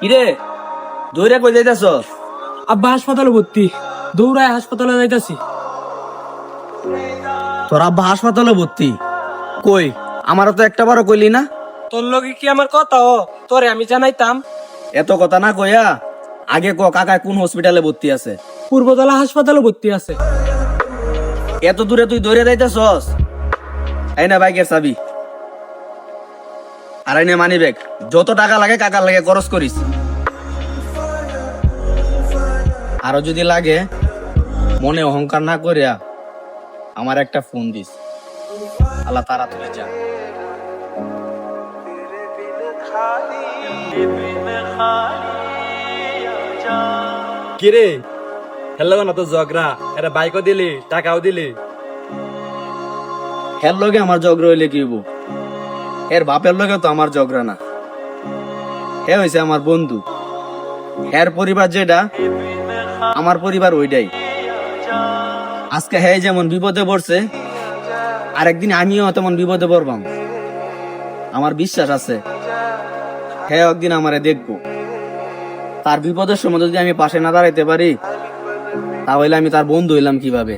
কিরে দৌড়ে কই যাইতাছ? আব্বা হাসপাতালে ভর্তি, দৌড়ায় হাসপাতালে যাইতাছি। তোর আব্বা হাসপাতালে ভর্তি? কই আমারও তো একটা বারও কইলি না। তোর লগে কি আমার কথা তোরে আমি জানাইতাম? এত কথা না কইয়া আগে ক কাকা কোন হসপিটালে ভর্তি আছে? পূর্বতলা হাসপাতালে ভর্তি আছে। এত দূরে তুই দৌড়ে যাইতাছস? এই না বাইকের চাবি, আর এই নে মানি ব্যাগ। যত টাকা লাগে কাকার লাগে খরচ করিস। আরো যদি লাগে মনে অহংকার না করিয়া আমার একটা ফোন দিস। আল্লাহ তাড়াতাড়ি যা। কিরে হেলো না তো ঝগড়া, এটা বাইকও দিলি টাকাও দিলি। এর লগে আমার ঝগড়া হইলে কি হইব? এর বাপের লগে তো আমার ঝগড়া না। হে হইছে আমার বন্ধু। এর পরিবার যেটা আমার পরিবার ওইটাই। আজকে হে যেমন বিপদে পড়ছে, আরেকদিন আমিও তেমন বিপদে পড়বাম। আমার বিশ্বাস আছে হে একদিন আমারে দেখবো। তার বিপদের সময় যদি আমি পাশে না দাঁড়াইতে পারি তাহলে আমি তার বন্ধু হইলাম কিভাবে?